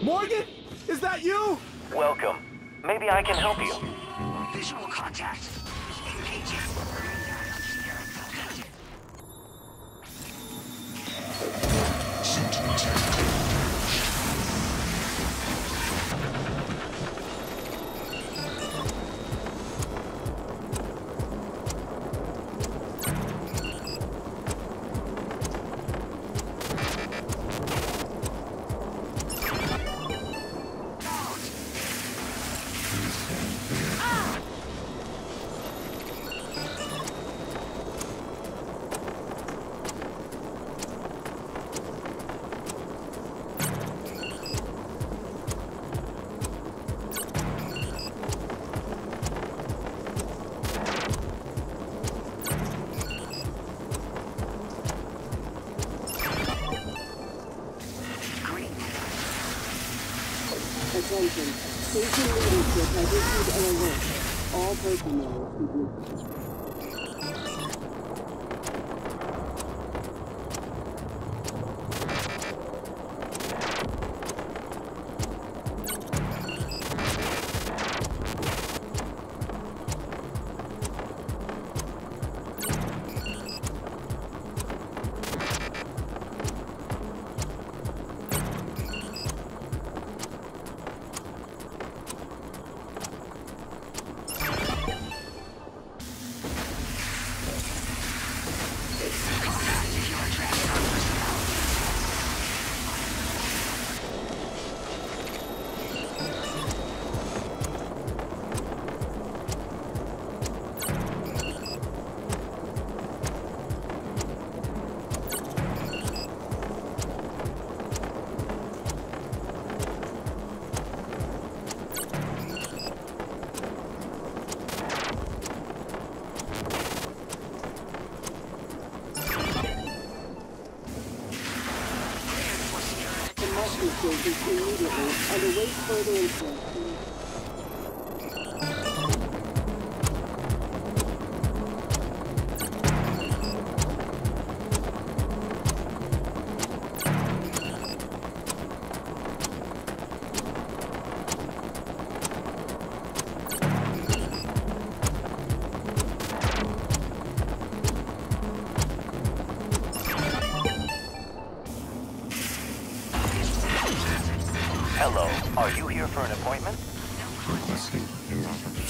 Morgan? Is that you? Welcome. Maybe I can help you. Visual contact. Engaging. Attention. Station leadership has issued an alert. All personnel to be... immediately and await further instructions. Hello, are you here for an appointment? Requesting new operative.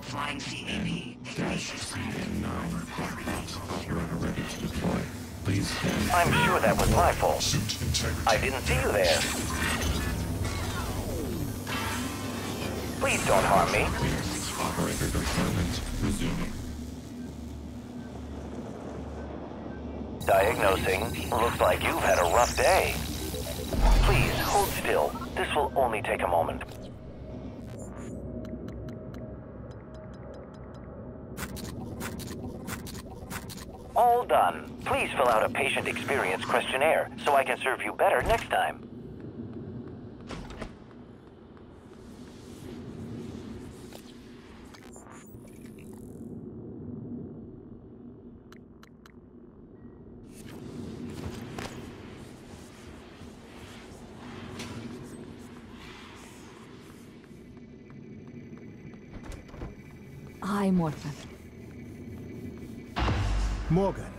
Flying CAP. Dash speed 9. Operator ready to deploy. Please stand. I'm sure that was my fault. Suit integrity. I didn't see you there. Please don't harm me. Operator deployment resuming. Diagnosing. Looks like you've had a rough day. Please, hold still. This will only take a moment. All done. Please fill out a patient experience questionnaire so I can serve you better next time. Hi, Morgan. Morgan,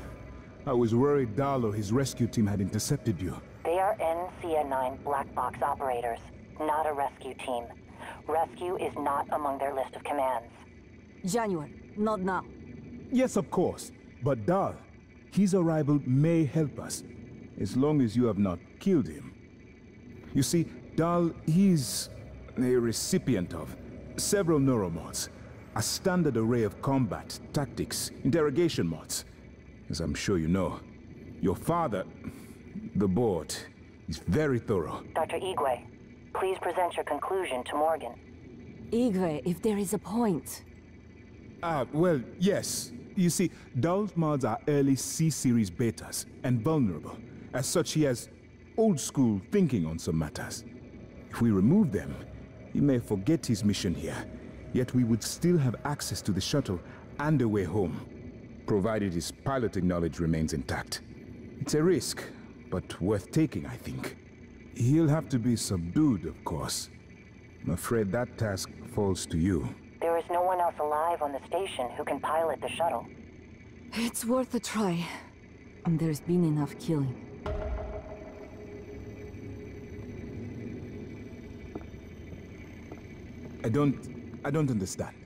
I was worried Dahl or his rescue team had intercepted you. They are NCA-9 black box operators, not a rescue team. Rescue is not among their list of commands. January, not now. Yes, of course. But Dahl, his arrival may help us, as long as you have not killed him. You see, Dahl, he's a recipient of several neuromods. A standard array of combat, tactics, interrogation mods. As I'm sure you know, your father, the board, is very thorough. Dr. Igwe, please present your conclusion to Morgan. Igwe, if there is a point. Well, yes. You see, Dahl's mods are early C-series betas and vulnerable. As such, he has old-school thinking on some matters. If we remove them, he may forget his mission here. Yet we would still have access to the shuttle and a way home. provided his piloting knowledge remains intact. It's a risk, but worth taking, I think. He'll have to be subdued, of course. I'm afraid that task falls to you. There is no one else alive on the station who can pilot the shuttle. It's worth a try. And there's been enough killing. I don't understand.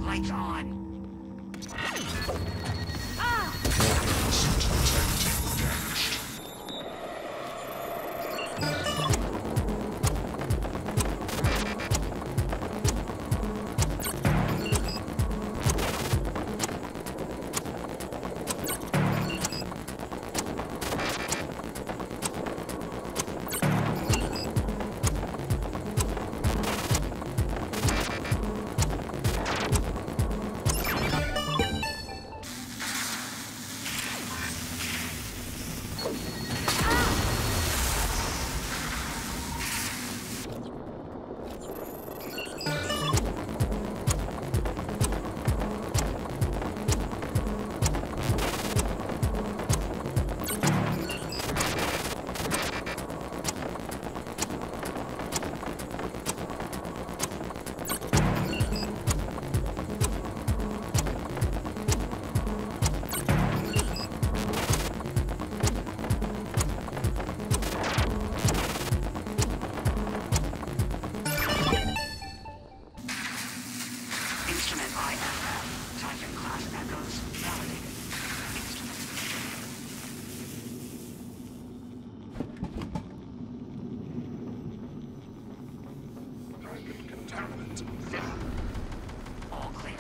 Lights on. All clear.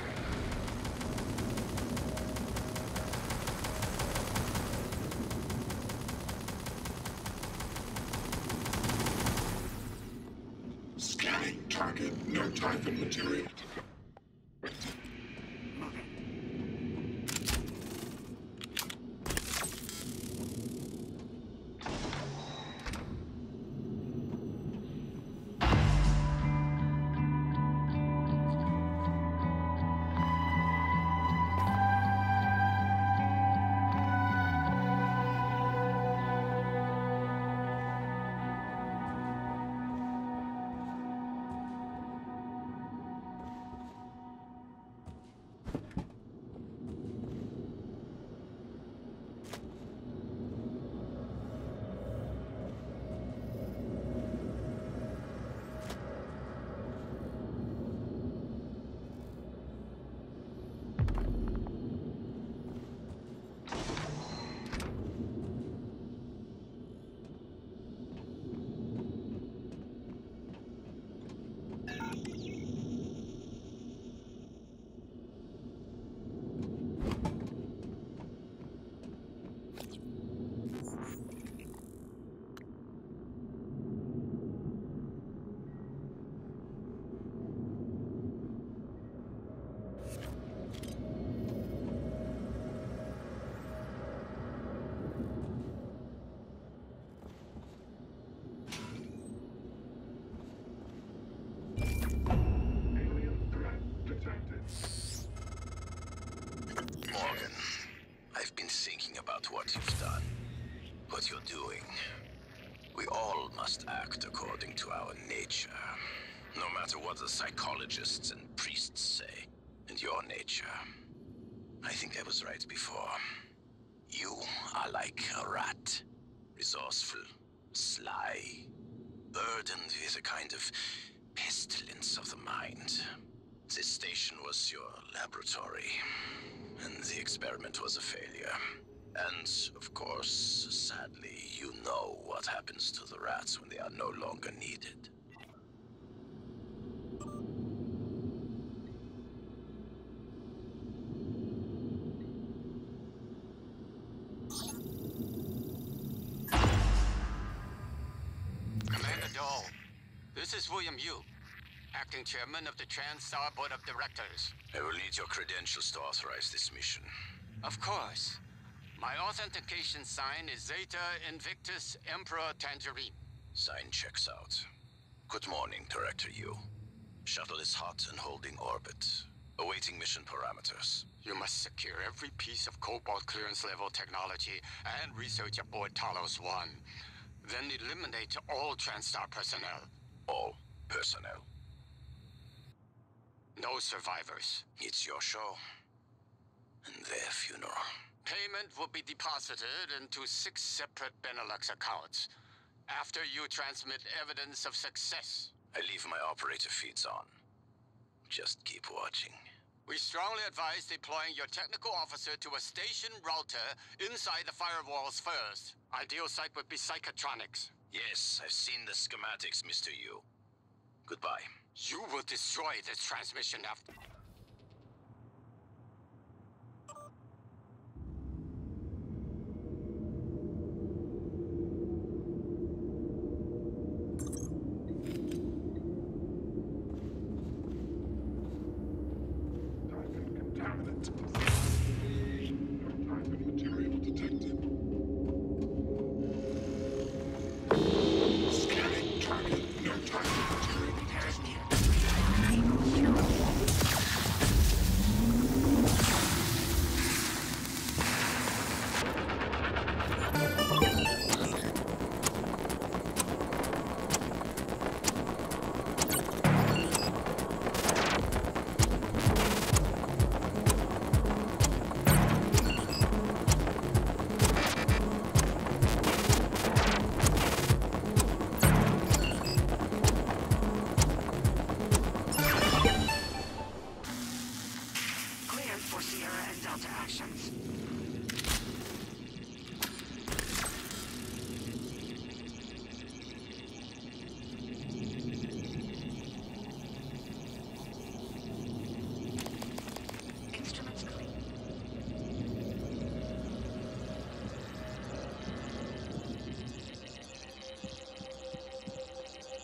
Scanning target, no Typhon material. all must act according to our nature. No matter what the psychologists and priests say. And your nature. I think I was right before. You are like a rat. Resourceful, sly, burdened with a kind of pestilence of the mind. This station was your laboratory, and the experiment was a failure. And, of course, sadly, you know what happens to the rats when they are no longer needed. Commander Dole, this is William Yu, acting chairman of the TranStar Board of Directors. I will need your credentials to authorize this mission. Of course. My authentication sign is Zeta Invictus Emperor Tangerine. Sign checks out. Good morning, Director Yu. Shuttle is hot and holding orbit. Awaiting mission parameters. You must secure every piece of Cobalt clearance level technology and research aboard Talos 1. Then eliminate all TranStar personnel. All personnel. No survivors. It's your show. And their funeral. Payment will be deposited into 6 separate Benelux accounts. After you transmit evidence of success. I leave my operator feeds on. Just keep watching. We strongly advise deploying your technical officer to a station router inside the firewalls first. Ideal site would be Psychotronics. Yes, I've seen the schematics, Mr. Yu. Goodbye. You will destroy this transmission after...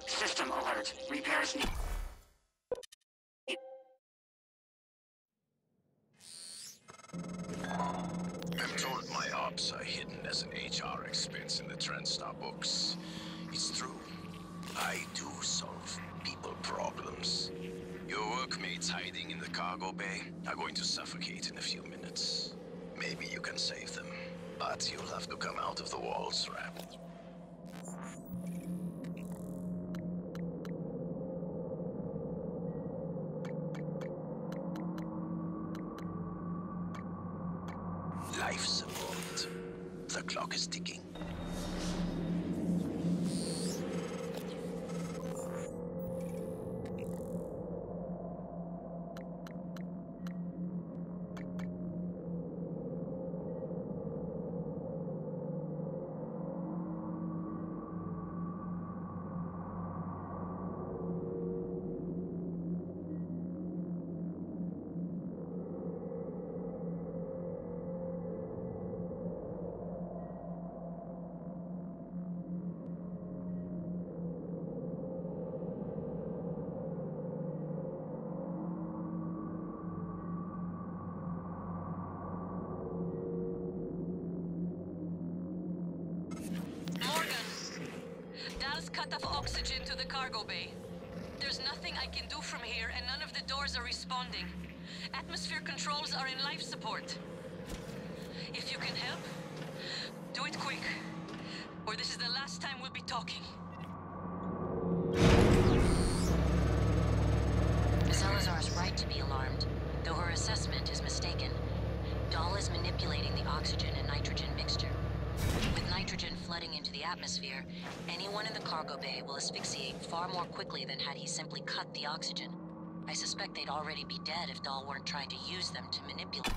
System alert. Repairs need... I'm told my ops are hidden as an HR expense in the TranStar books. It's true. I do solve people problems. Your workmates hiding in the cargo bay are going to suffocate in a few minutes. Maybe you can save them, but you'll have to come out of the walls wrapped. Life support. The clock is ticking. Cut off oxygen to the cargo bay. There's nothing I can do from here, and none of the doors are responding. Atmosphere controls are in life support. If you can help, do it quick. or this is the last time we'll be talking. Salazar's right to be alarmed, though her assessment is mistaken. Dahl is manipulating the oxygen and nitrogen mixture. With nitrogen flooding into the atmosphere, anyone in the cargo bay will asphyxiate far more quickly than had he simply cut the oxygen. I suspect they'd already be dead if Dahl weren't trying to use them to manipulate.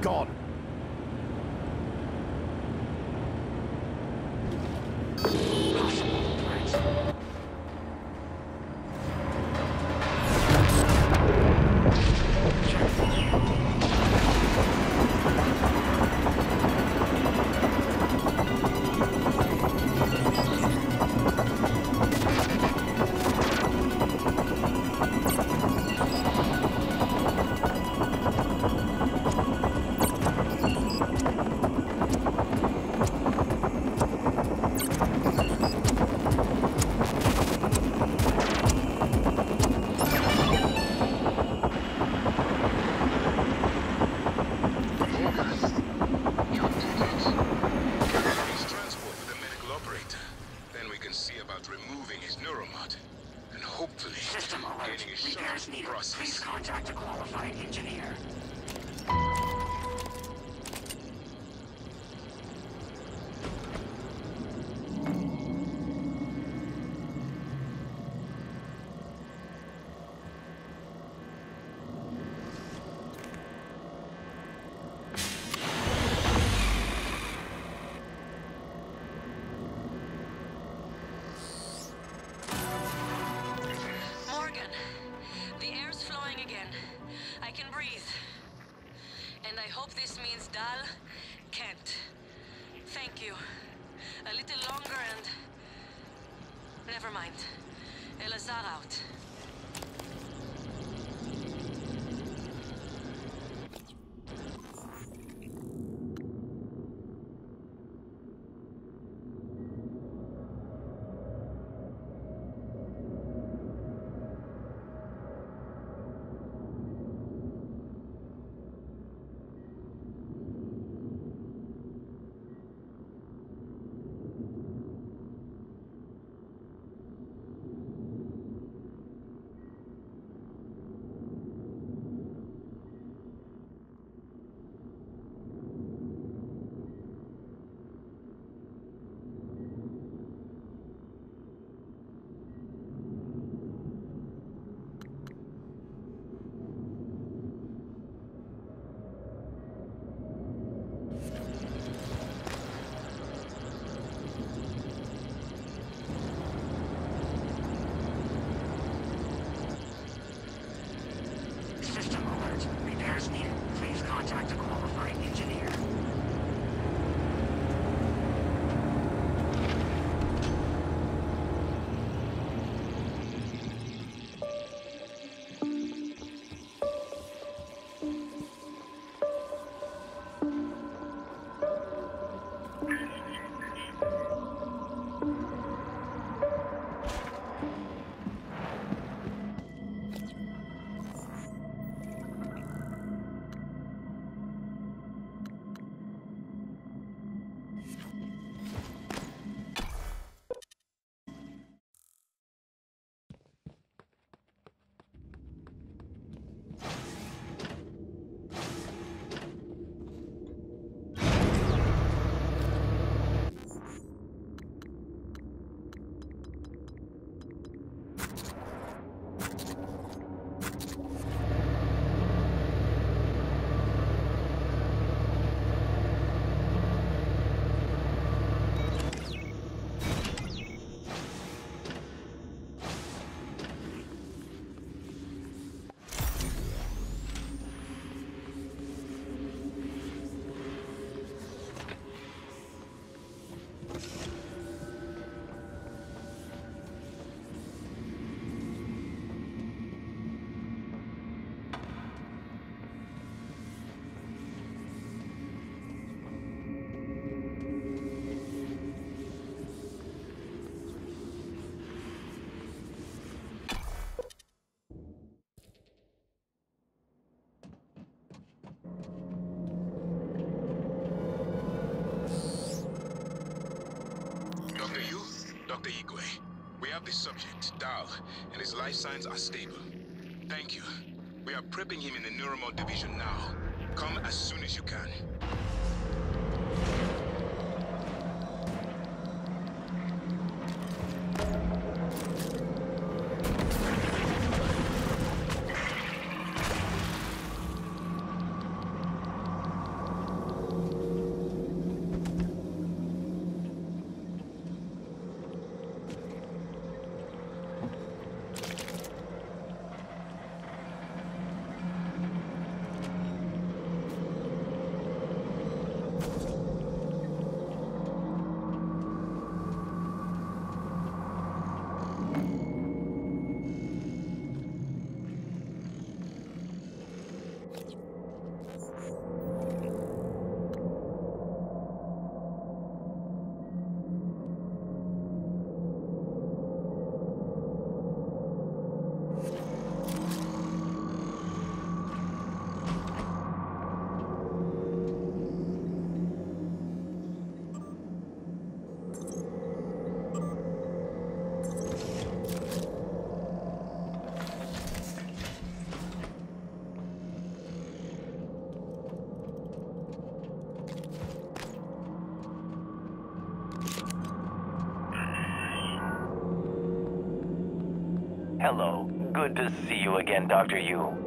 Gone. Please contact a qualified engineer. Morgan, the air's flowing again. I can breathe. And I hope this means Dahl can't. Thank you. A little longer and... Never mind. Elazar out. Dr. Igwe, we have the subject, Dal, and his life signs are stable. Thank you. We are prepping him in the Neuromo division now. Come as soon as you can. Hello. Good to see you again, Dr. Yu.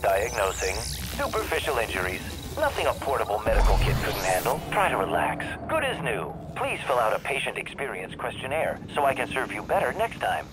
Diagnosing. Superficial injuries. Nothing a portable medical kit couldn't handle. Try to relax. Good as new. Please fill out a patient experience questionnaire so I can serve you better next time.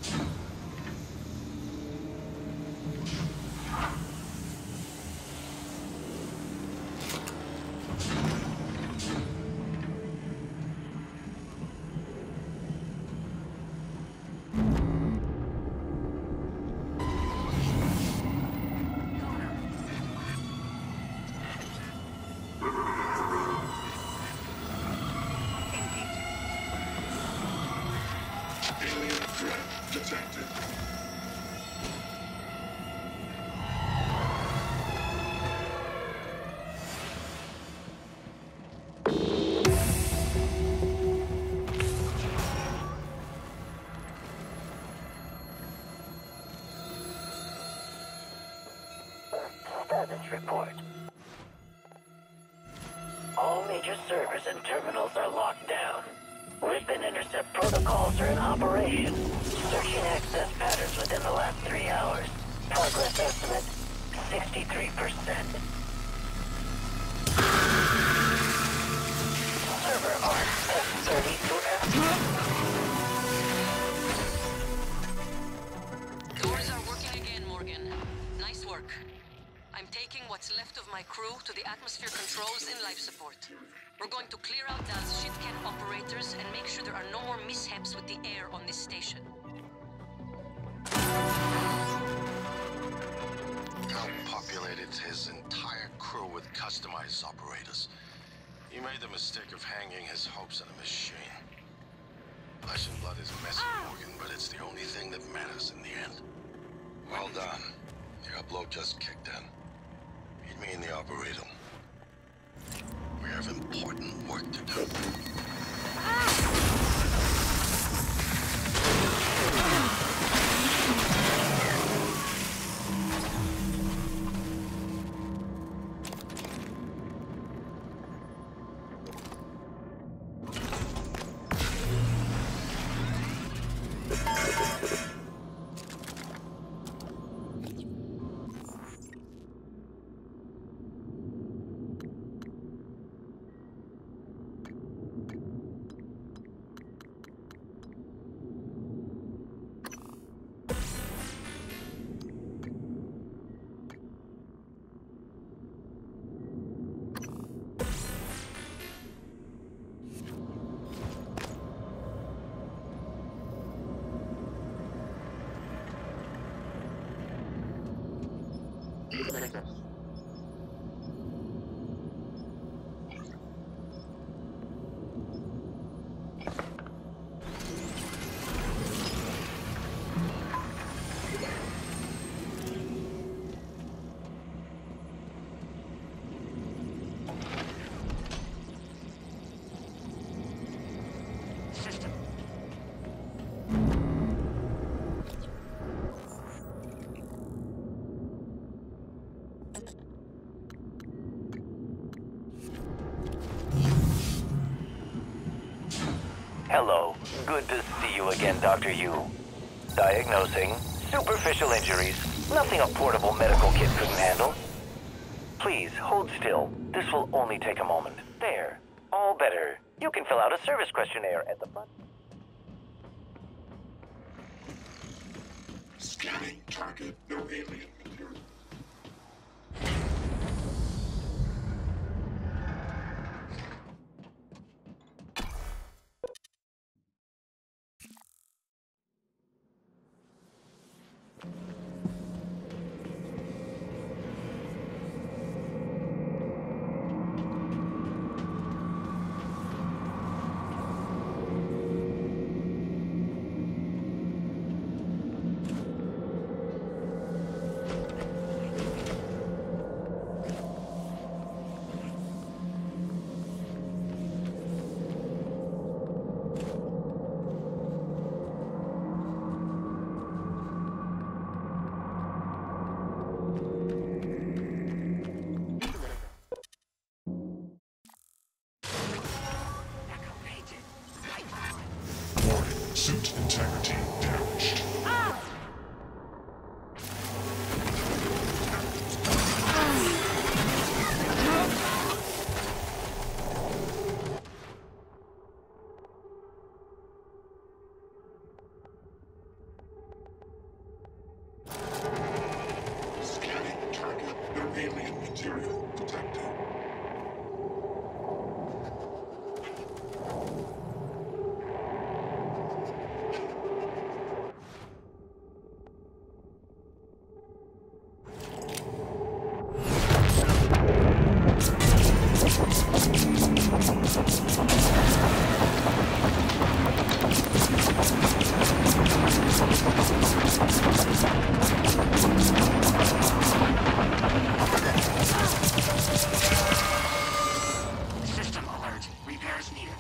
Status report. All major servers and terminals are locked down. Written intercept protocols are in operation. Searching access patterns within the last 3 hours. Progress estimate, 63%. Server arc S32F. Doors are working again, Morgan. Nice work. I'm taking what's left of my crew to the atmosphere controls in life support. We're going to clear out Dal's shit-can operators and make sure there are no more mishaps with the air on this station. Dal populated his entire crew with customized operators. He made the mistake of hanging his hopes on a machine. Flesh and blood is messy, Morgan, but it's the only thing that matters in the end. Well done. The upload just kicked in. Meet me in the operator. We have important work to do. Hello. Good to see you again, Dr. Yu. Diagnosing superficial injuries. Nothing a portable medical kit couldn't handle. Please, hold still. This will only take a moment. There. All better. You can fill out a service questionnaire at the front. Scanning target, no alien material. Suit integrity damaged. Scanning target, no alien material detected. System alert. Repairs needed.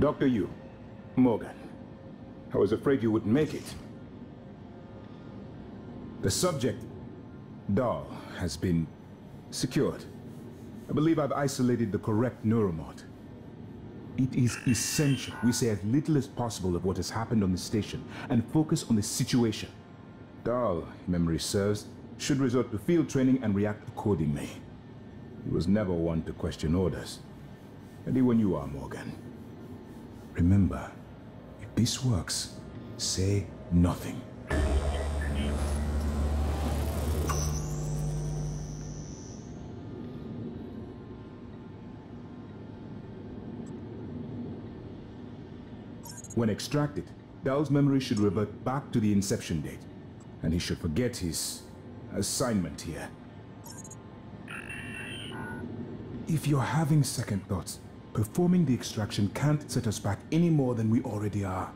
Dr. Yu, Morgan, I was afraid you wouldn't make it. The subject, Dahl, has been secured. I believe I've isolated the correct neuromod. It is essential we say as little as possible of what has happened on the station and focus on the situation. Dahl, if memory serves, should resort to field training and react accordingly. He was never one to question orders. Ready when you are, Morgan. Remember, if this works, say nothing. When extracted, Dahl's memory should revert back to the inception date, and he should forget his assignment here. If you're having second thoughts, performing the extraction can't set us back any more than we already are,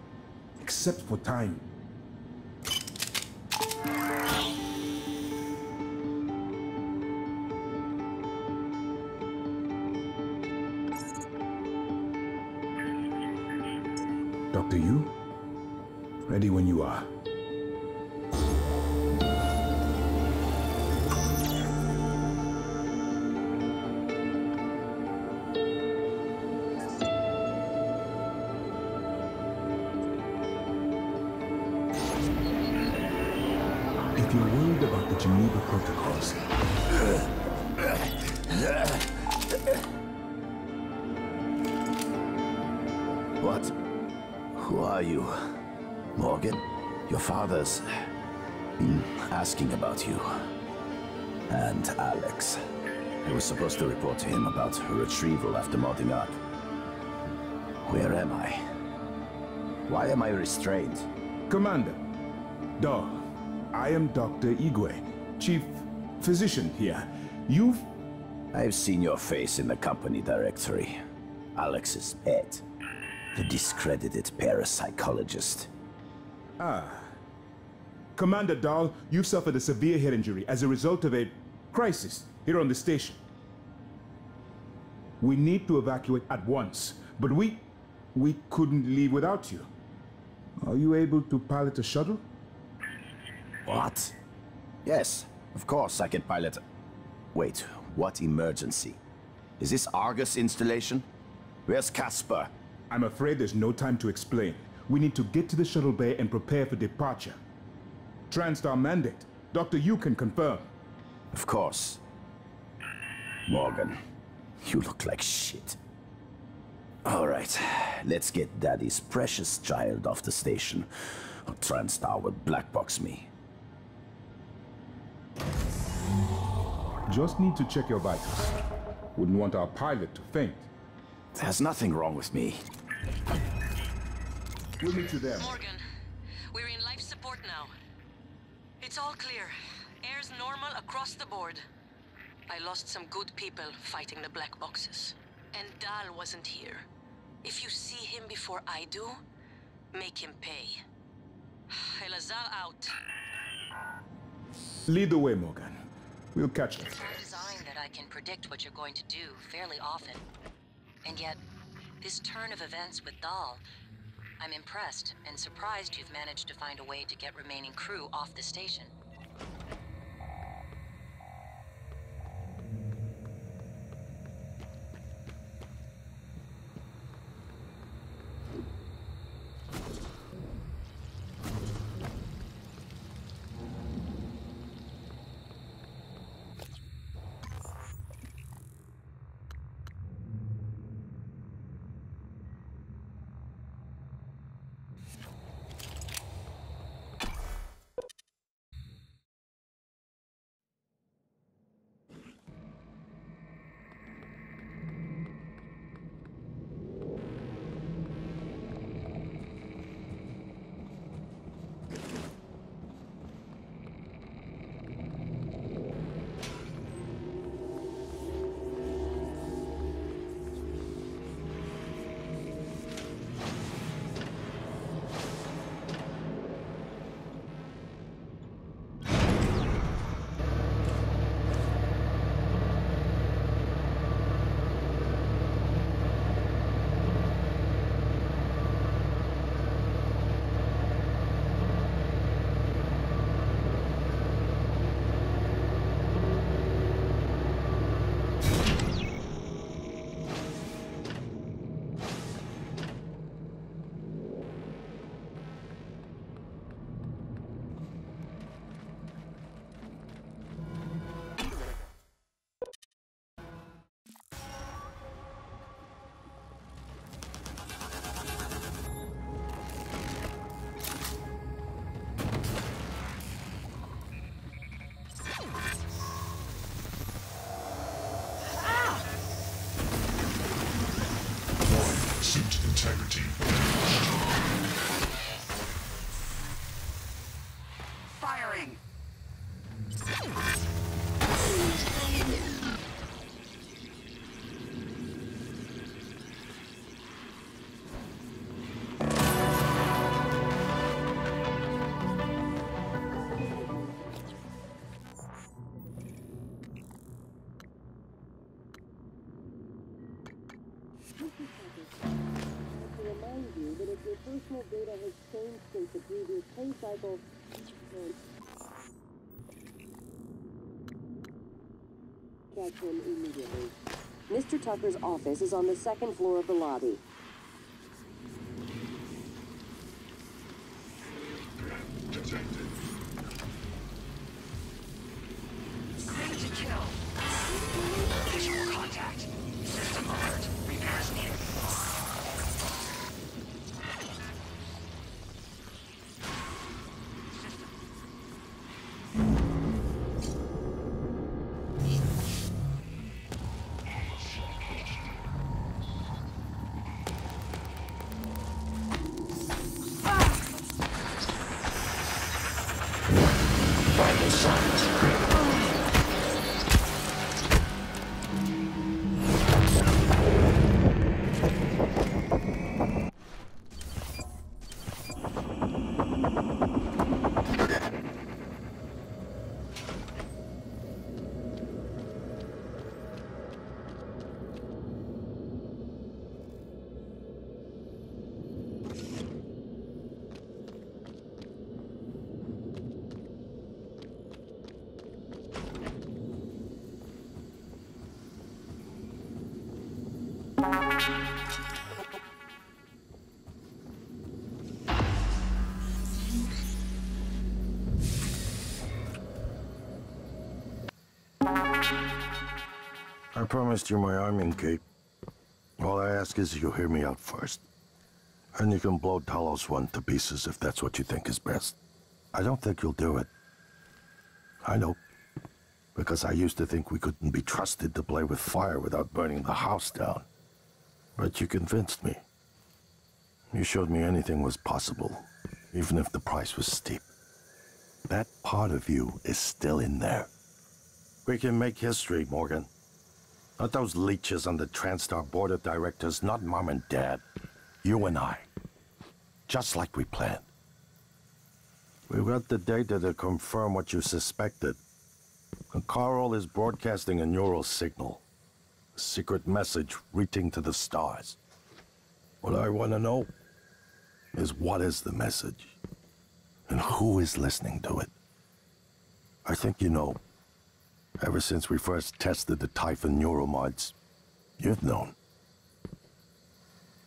except for time. Dr. Yu, ready when you are. If you're worried about the Geneva protocols, What? Who are you? Morgan? Your father's been asking about you. And Alex. I was supposed to report to him about her retrieval after modding up. Where am I? Why am I restrained? Commander, Dahl, I am Dr. Igwe, Chief Physician here. I've seen your face in the company directory. Alex's pet. The discredited parapsychologist. Commander Dahl, you've suffered a severe head injury as a result of a crisis here on the station. We need to evacuate at once, but we couldn't leave without you. Are you able to pilot a shuttle? What? Yes, of course I can pilot. Wait, what emergency? Is this Argus installation? Where's Casper? I'm afraid there's no time to explain. We need to get to the shuttle bay and prepare for departure. Transtar mandate. Dr. Yu can confirm. Of course. Morgan, you look like shit. All right, let's get Daddy's precious child off the station, or Transtar will blackbox me. Just need to check your vitals. Wouldn't want our pilot to faint. There's nothing wrong with me. We'll meet you there. Morgan, we're in life support now. It's all clear. Air's normal across the board. I lost some good people fighting the black boxes. And Dahl wasn't here. If you see him before I do, make him pay. Elazar out. Lead the way, Morgan. We'll catch them. It's by design that I can predict what you're going to do fairly often. And yet, this turn of events with Dahl, I'm impressed and surprised you've managed to find a way to get remaining crew off the station. Suit integrity. Your personal data has changed since the previous pay cycle. Catch him immediately. Mr. Tucker's office is on the second floor of the lobby. Detected. Clear to kill. Visual contact. System alert. Repairs needed. Vital signs critical. I promised you my arming cape. All I ask is you hear me out first. And you can blow Talos 1 to pieces if that's what you think is best. I don't think you'll do it. I know. Because I used to think we couldn't be trusted to play with fire without burning the house down. But you convinced me. You showed me anything was possible, even if the price was steep. That part of you is still in there. We can make history, Morgan. Not those leeches on the TranStar board of directors, not Mom and Dad. You and I. Just like we planned. We've got the data to confirm what you suspected. And Carl is broadcasting a neural signal. A secret message reaching to the stars. What I want to know is what is the message? And who is listening to it? I think you know. Ever since we first tested the Typhon neuromods, you've known.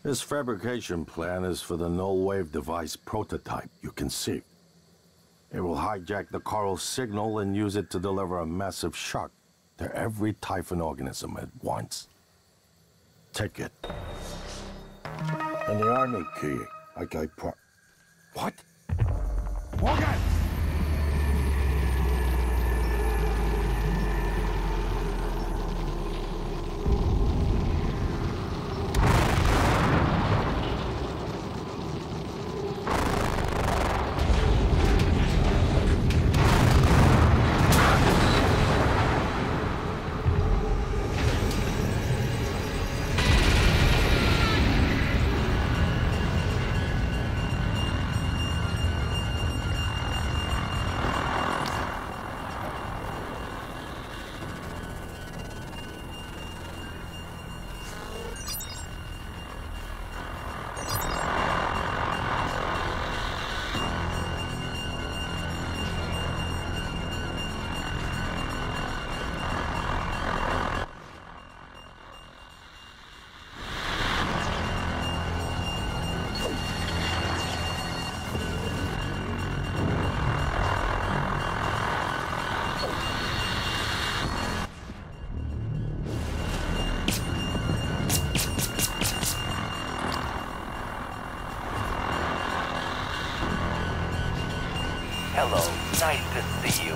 This fabrication plan is for the null-wave device prototype you conceived. It will hijack the Coral signal and use it to deliver a massive shock to every Typhon organism at once. Take it. And the army key, like I What? Morgan! Hello, nice to see you.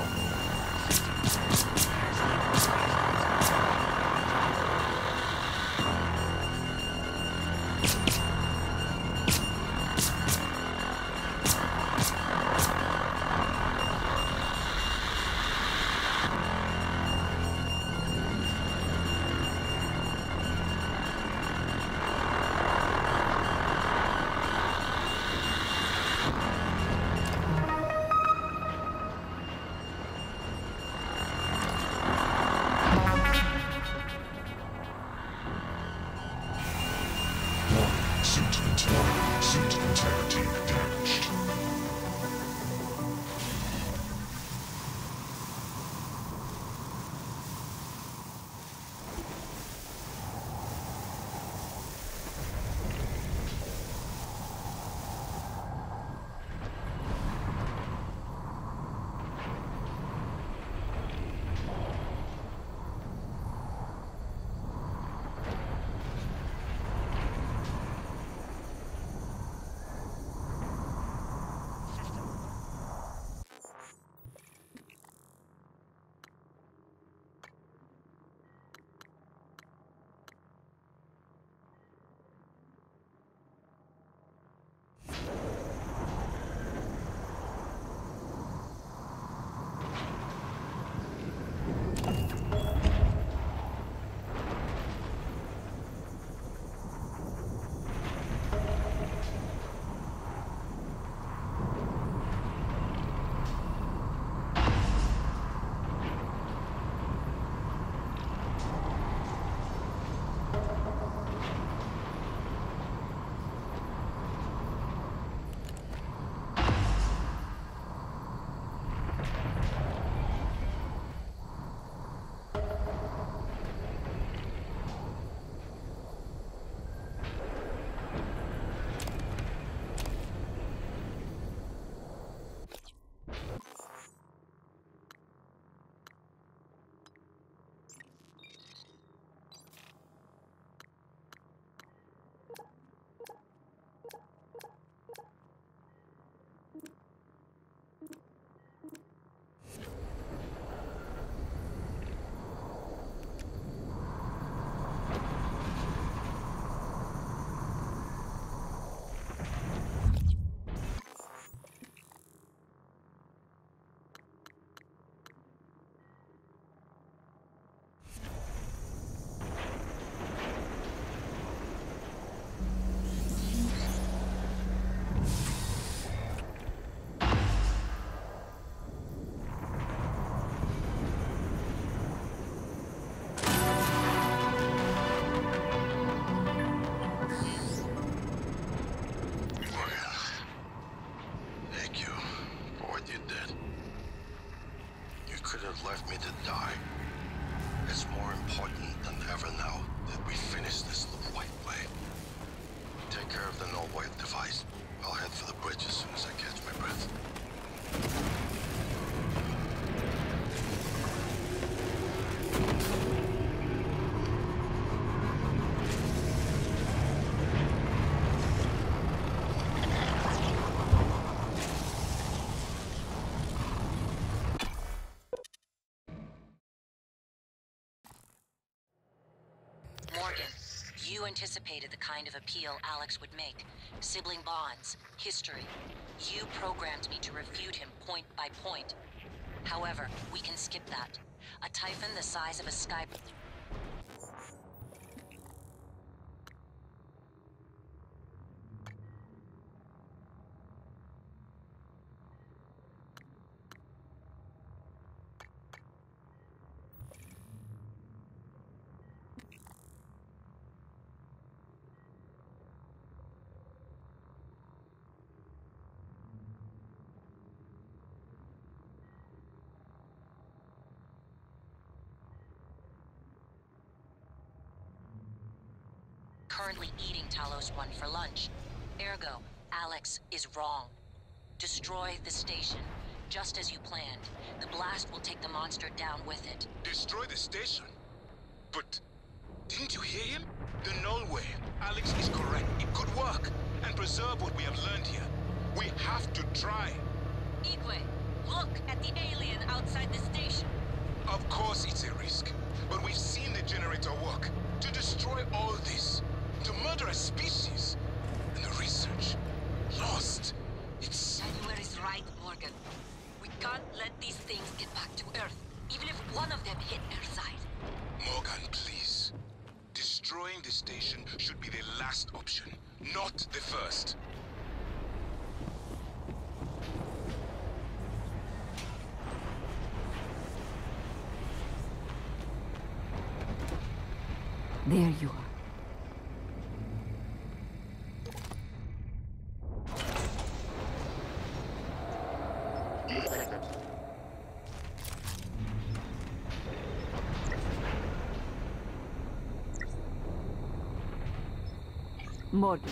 You anticipated the kind of appeal Alex would make. Sibling bonds, history. You programmed me to refute him point by point. However, we can skip that. A Typhon the size of a sky... currently eating Talos 1 for lunch. Ergo, Alex is wrong. Destroy the station, just as you planned. The blast will take the monster down with it. Destroy the station? But didn't you hear him? The null way. Alex is correct. It could work and preserve what we have learned here. We have to try. Igwe, look at the alien outside the station. Of course it's a risk, but we've seen the generator work. To destroy all this, to murder a species, and the research lost. It's... January is right, Morgan. We can't let these things get back to Earth, even if one of them hit Earthside. Morgan, please. Destroying the station should be the last option, not the first. There you are. Morgan.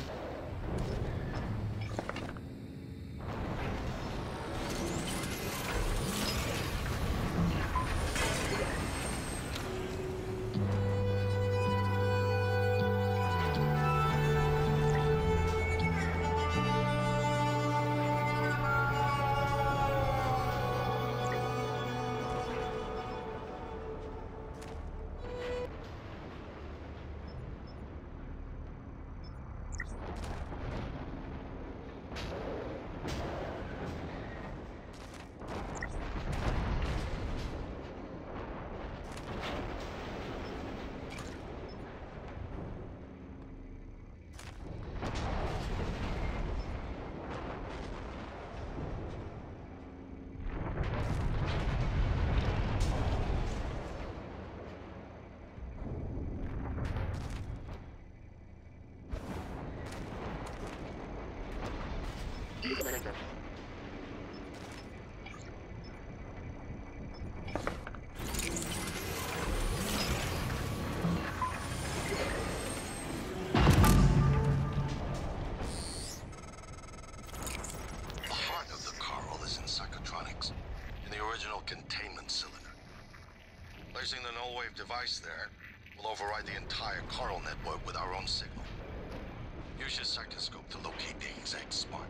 Placing the null wave device there will override the entire coral network with our own signal. Use your sectoscope to locate the exact spot.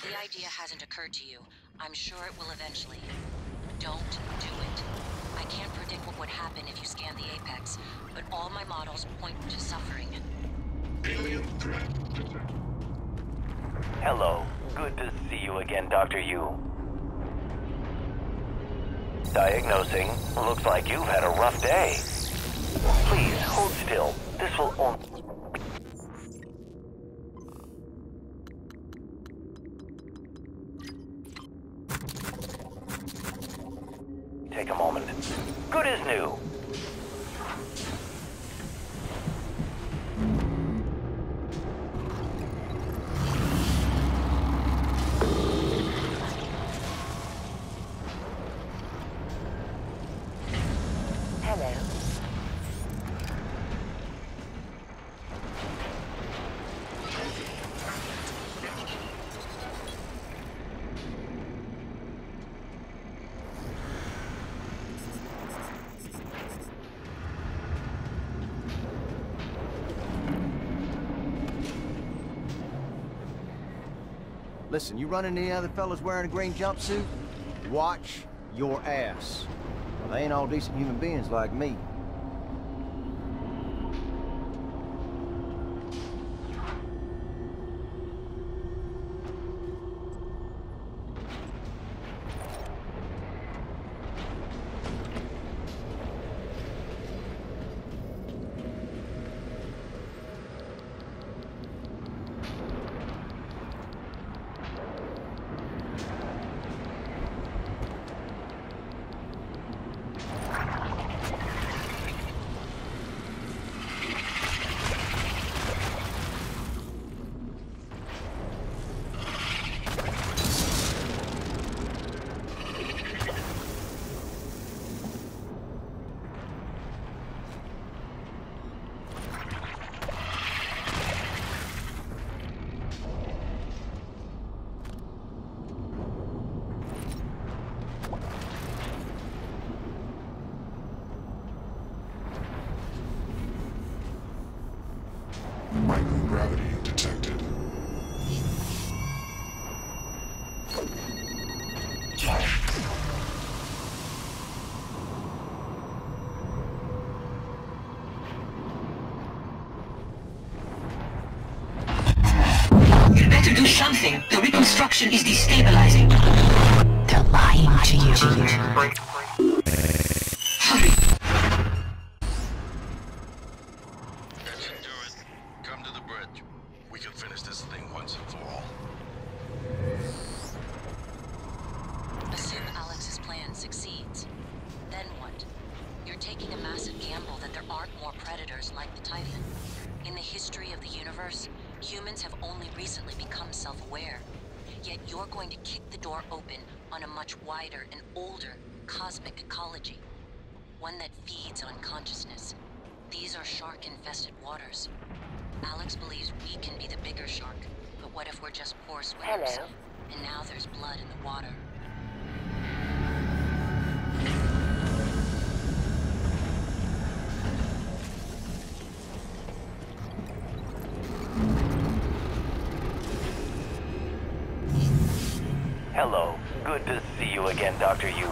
The idea hasn't occurred to you. I'm sure it will eventually. Don't do it. I can't predict what would happen if you scan the Apex, but all my models point to suffering. Alien threat detected. Hello. Good to see you again, Dr. Yu. Diagnosing. Looks like you've had a rough day. Please, hold still. This will only... Take a moment. Good as new. Listen, you run into any other fellas wearing a green jumpsuit? Watch your ass. Well, they ain't all decent human beings like me. Microgravity detected. You better do something. The reconstruction is destabilizing. They're lying to you. Hurry. Come to the bridge. We can finish this thing once and for all. Assume Alex's plan succeeds. Then what? You're taking a massive gamble that there aren't more predators like the Typhon. In the history of the universe, humans have only recently become self-aware. Yet you're going to kick the door open on a much wider and older cosmic ecology. One that feeds on consciousness. These are shark-infested waters. Alex believes we can be the bigger shark, but what if we're just poor swimmers? Hello. And now there's blood in the water. Hello. Good to see you again, Dr. Yu.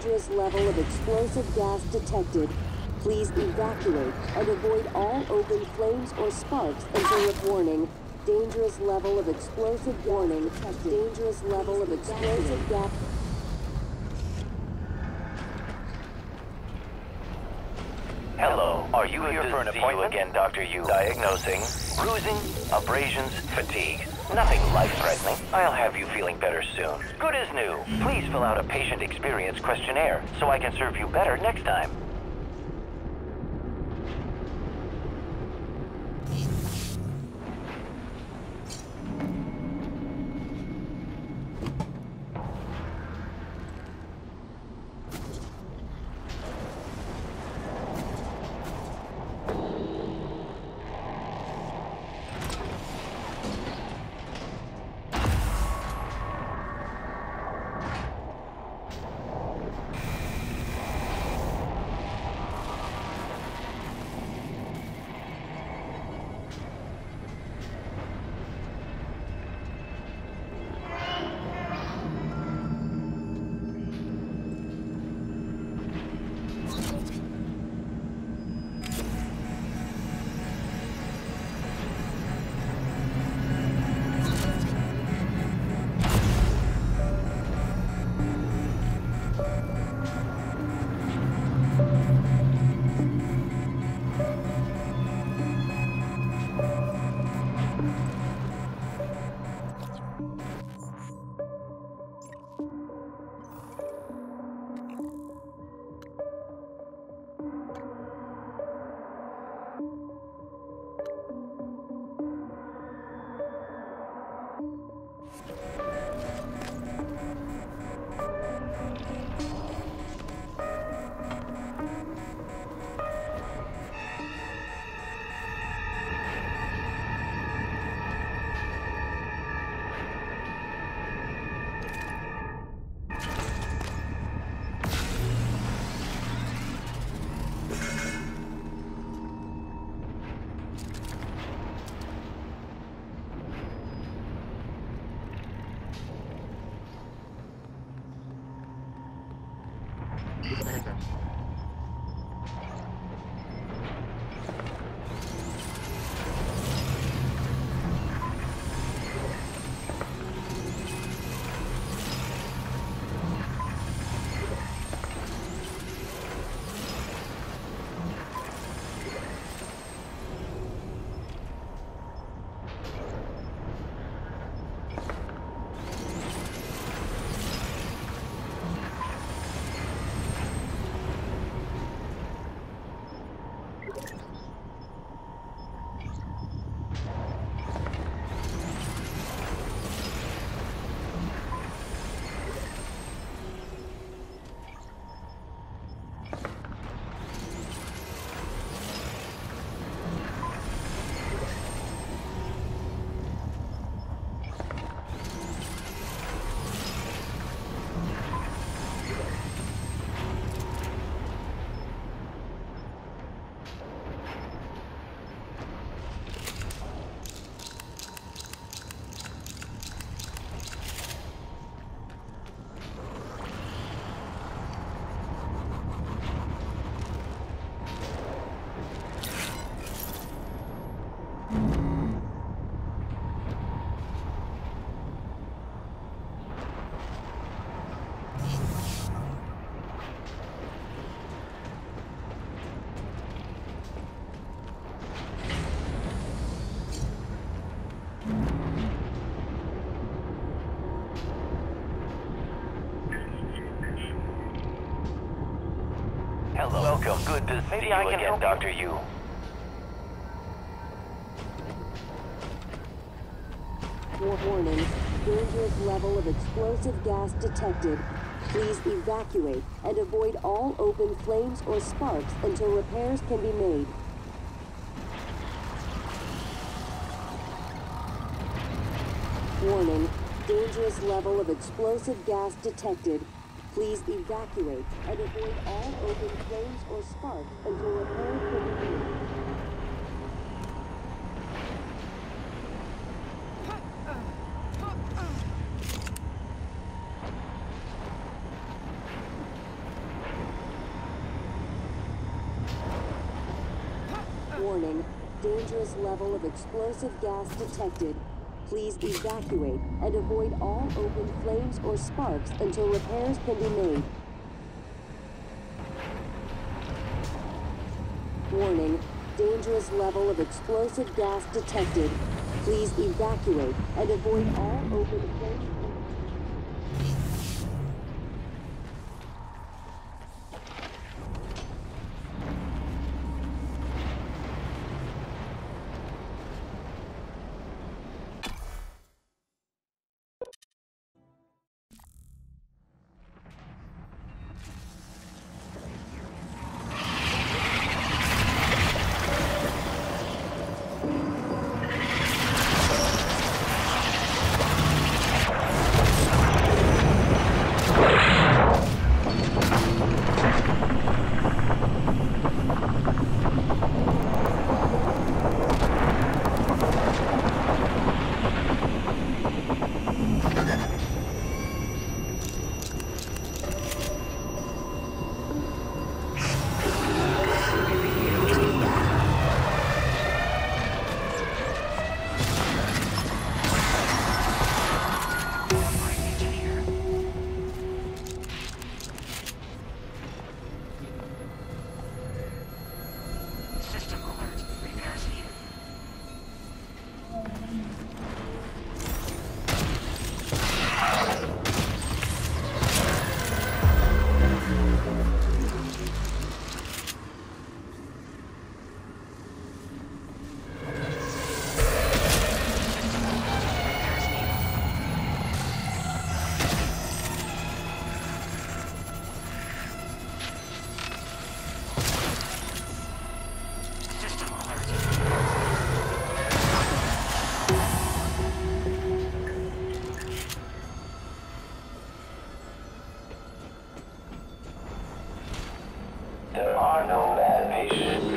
Dangerous level of explosive gas detected. Please evacuate and avoid all open flames or sparks until warning. Dangerous level of explosive warning. Dangerous level of explosive gas. Hello. Are you here for an appointment? Again, Dr. Yu. Diagnosing bruising, abrasions, fatigue. Nothing life-threatening. I'll have you feeling better soon. Good as new. Please fill out a patient experience questionnaire so I can serve you better next time. Hello. Welcome. Good to see you again, Dr. Yu. Warning. Dangerous level of explosive gas detected. Please evacuate and avoid all open flames or sparks until repairs can be made. Warning. Dangerous level of explosive gas detected. Please evacuate and avoid all open flames or sparks until repairs can be made. Warning, dangerous level of explosive gas detected. Please evacuate and avoid all open flames or sparks until repairs can be made. Warning, dangerous level of explosive gas detected. Please evacuate and avoid all open flames. There are no bad patients.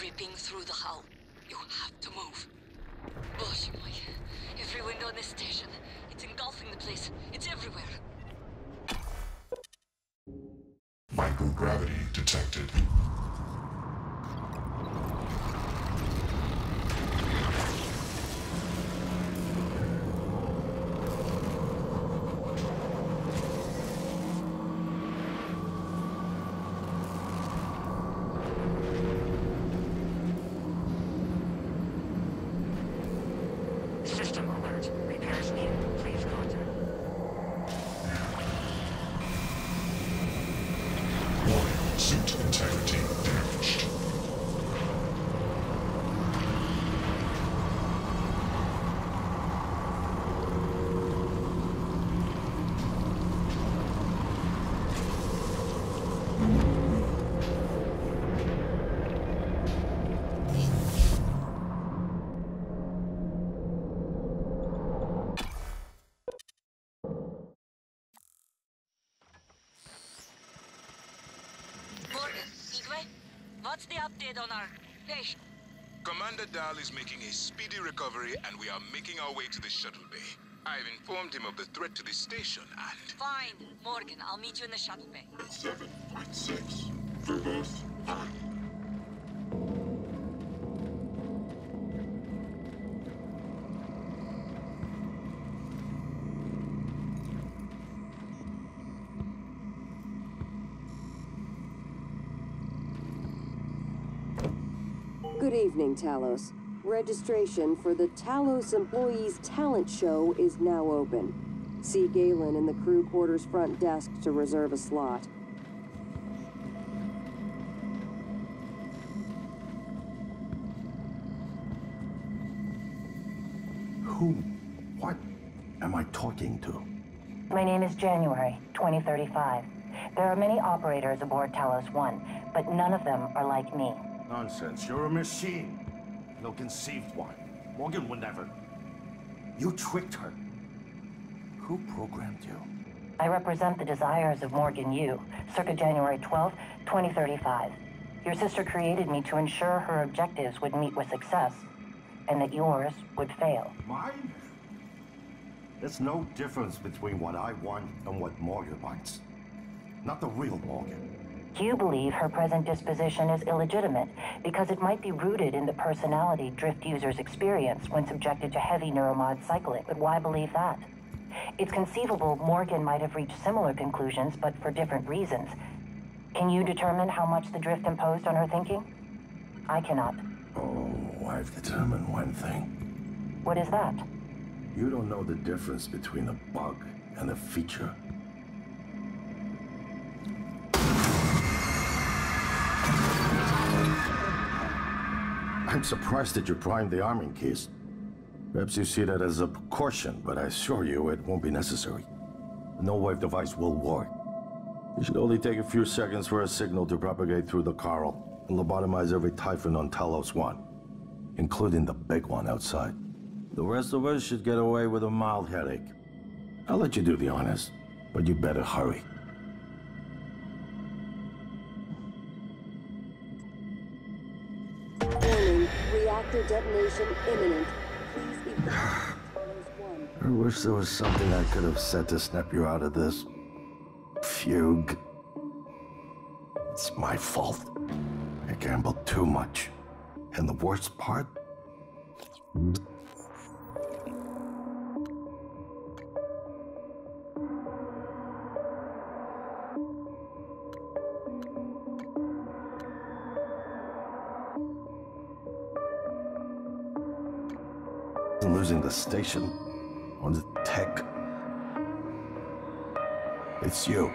Ripping through the hull. You have to move. Gosh, every window in this station. It's engulfing the place. It's everywhere. Microgravity detected. System alert. Repairs needed. Please contact. Warning, suit integrity damaged. What's the update on our patient? Commander Dahl is making a speedy recovery, and we are making our way to the shuttle bay. I've informed him of the threat to the station, and... Fine, Morgan. I'll meet you in the shuttle bay. 7.6. Verbose 5. Good evening, Talos. Registration for the Talos Employees Talent Show is now open. See Galen in the crew quarters front desk to reserve a slot. Who? What am I talking to? My name is January, 2035. There are many operators aboard Talos 1, but none of them are like me. Nonsense. You're a machine. No conceived one. Morgan would never. You tricked her. Who programmed you? I represent the desires of Morgan Yu, circa January 12, 2035. Your sister created me to ensure her objectives would meet with success, and that yours would fail. Mine? There's no difference between what I want and what Morgan wants. Not the real Morgan. You believe her present disposition is illegitimate because it might be rooted in the personality Drift users experience when subjected to heavy neuromod cycling. But why believe that? It's conceivable Morgan might have reached similar conclusions, but for different reasons. Can you determine how much the Drift imposed on her thinking? I cannot. Oh, I've determined one thing. What is that? You don't know the difference between a bug and a feature. I'm surprised that you primed the arming case. Perhaps you see that as a precaution, but I assure you it won't be necessary. The no-wave device will work. It should only take a few seconds for a signal to propagate through the coral and lobotomize every Typhon on Talos 1, including the big one outside. The rest of us should get away with a mild headache. I'll let you do the honors, but you better hurry. Warning, reactor detonation imminent. Please evacuate Talos 1. I wish there was something I could have said to snap you out of this. Fugue. It's my fault. I gambled too much. And the worst part? Losing the station, or the tech. It's you.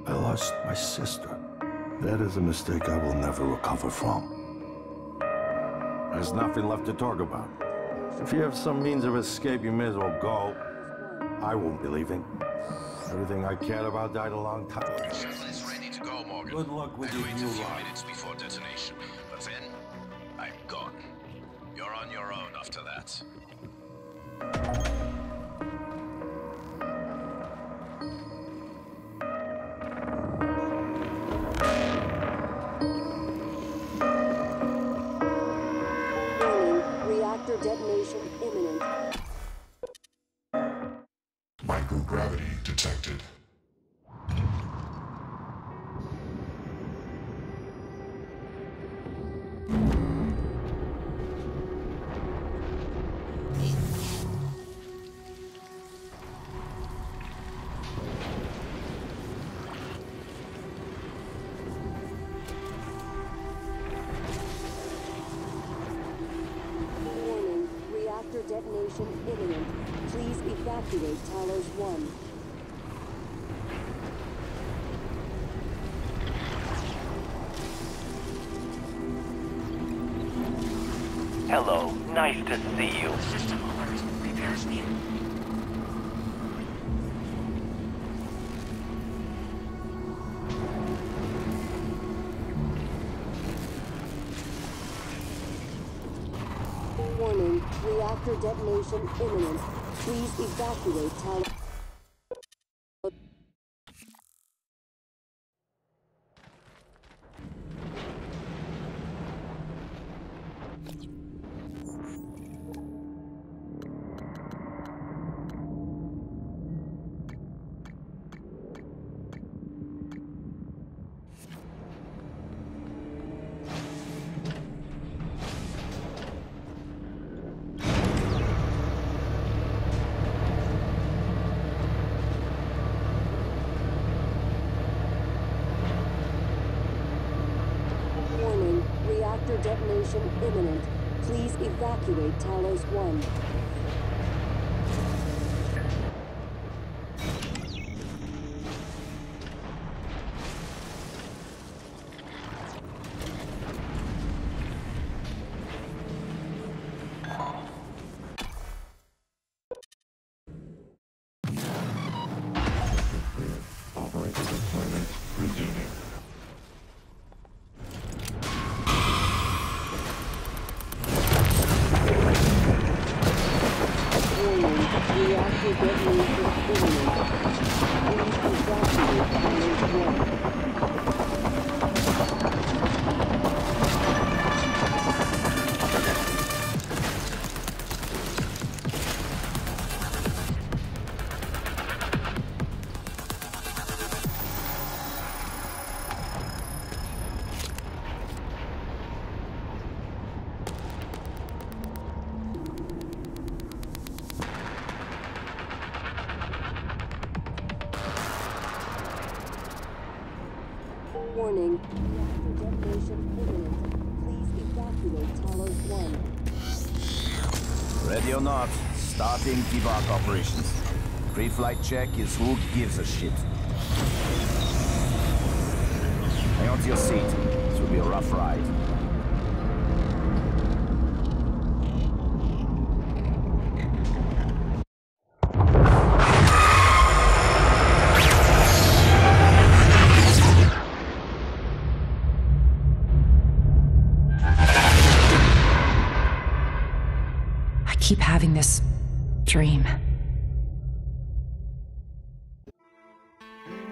I lost my sister. That is a mistake I will never recover from. There's nothing left to talk about. If you have some means of escape, you may as well go. I won't be leaving. Everything I cared about died a long time ago. The shuttle is ready to go, Morgan. Good luck with your Wait new a few life. minutes before detonation, but then I'm gone. You're on your own after that. Warning, reactor detonation imminent. Microgravity detected. Warning, reactor detonation imminent. Please evacuate Talos 1. Hello, nice to see you. System alert. Repairs needed. Warning, reactor detonation imminent. Please evacuate Talos. Warning, reactor detonation imminent. Please evacuate Talos 1. Reactor detonation imminent. Please evacuate Talos 1. Warning. Reactor detonation imminent. Please evacuate Talos 1. Ready or not, starting debug operations. Pre-flight check is who gives a shit. Hang on to your seat. This will be a rough ride. I keep having this dream.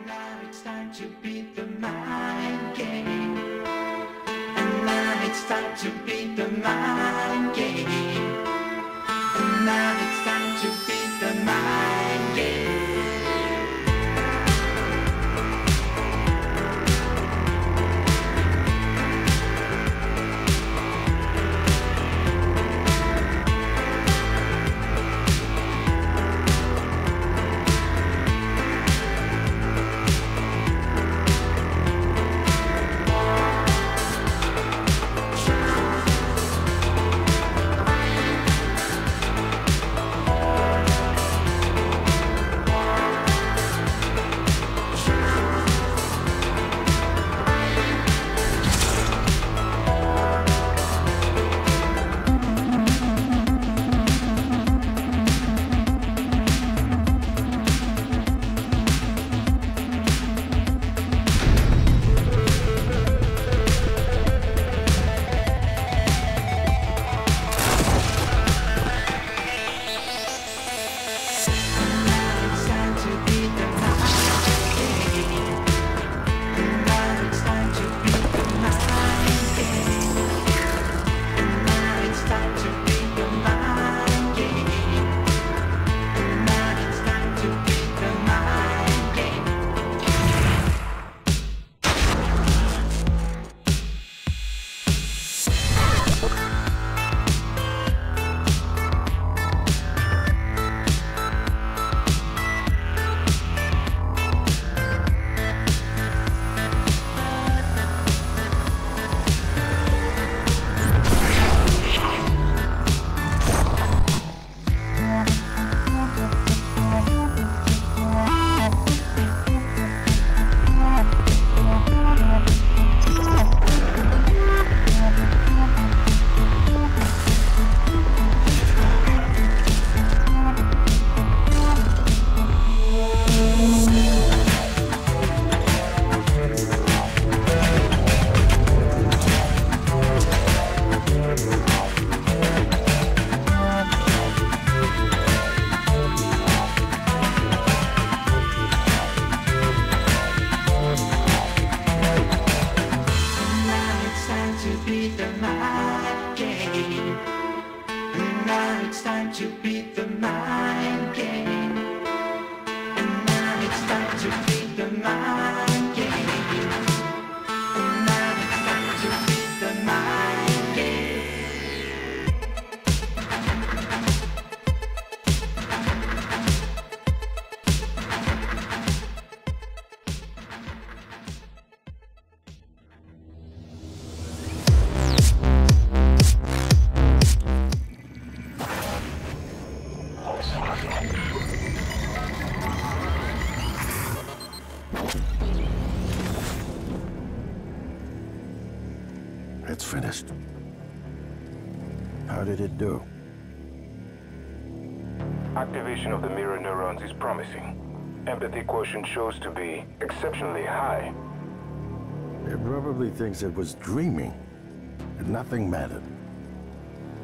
Now it's time to beat the mind game. And now it's time to beat the mind game. And now it's time to beat the mind game. It's finished. How did it do? Activation of the mirror neurons is promising. Empathy quotient shows to be exceptionally high. It probably thinks it was dreaming, and nothing mattered.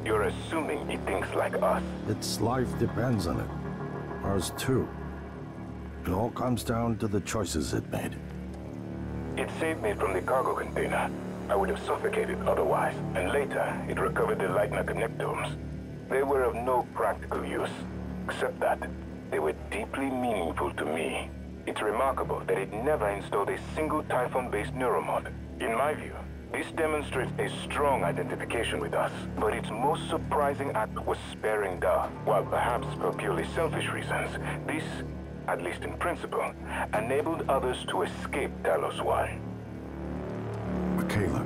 You're assuming he thinks like us. Its life depends on it. Ours too. It all comes down to the choices it made. It saved me from the cargo container. I would have suffocated otherwise, and later it recovered the Lightner connectomes. They were of no practical use, except that they were deeply meaningful to me. It's remarkable that it never installed a single Typhon-based neuromod. In my view, this demonstrates a strong identification with us, but its most surprising act was sparing Da. While perhaps for purely selfish reasons, this, at least in principle, enabled others to escape Talos 1. Michaela.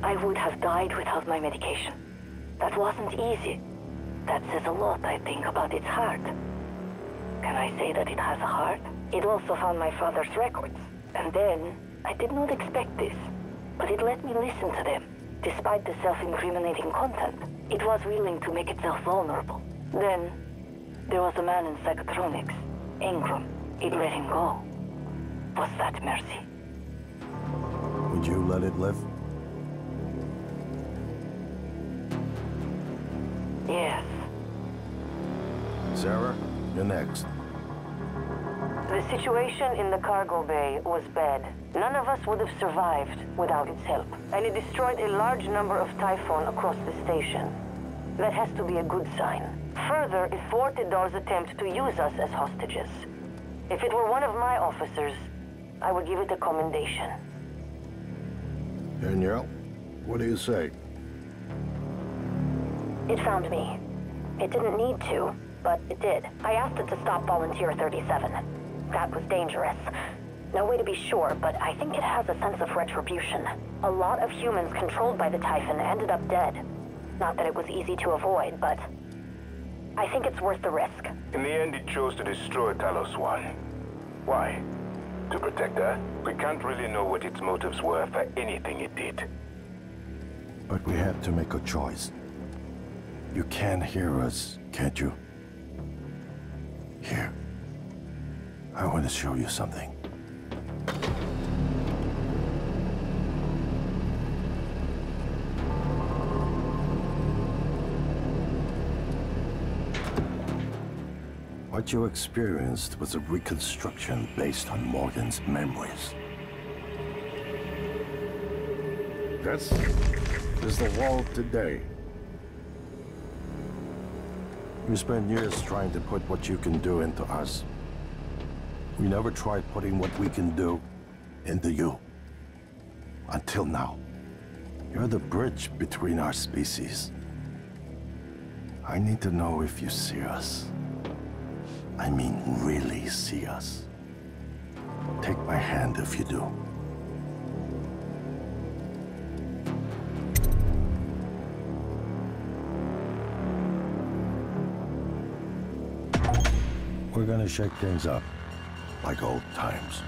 I would have died without my medication. That wasn't easy. That says a lot, I think, about its heart. Can I say that it has a heart? It also found my father's records. And then, I did not expect this, but it let me listen to them. Despite the self-incriminating content, it was willing to make itself vulnerable. Then, there was a man in psychotronics, Ingram. It let him go. Was that mercy? Would you let it live? Yes. Sarah, you're next. The situation in the cargo bay was bad. None of us would have survived without its help. And it destroyed a large number of Typhon across the station. That has to be a good sign. Further, it thwarted Dar's attempt to use us as hostages. If it were one of my officers, I would give it a commendation. Danielle, what do you say? It found me. It didn't need to, but it did. I asked it to stop Volunteer 37. That was dangerous. No way to be sure, but I think it has a sense of retribution. A lot of humans controlled by the Typhon ended up dead. Not that it was easy to avoid, but I think it's worth the risk. In the end, it chose to destroy Talos 1. Why? To protect her? We can't really know what its motives were for anything it did. But we had to make a choice. You can hear us, can't you? Here. I want to show you something. What you experienced was a reconstruction based on Morgan's memories. This is the wall today. You spent years trying to put what you can do into us. We never tried putting what we can do into you. Until now. You're the bridge between our species. I need to know if you see us. I mean, really see us. Take my hand if you do. We're gonna shake things up, like old times.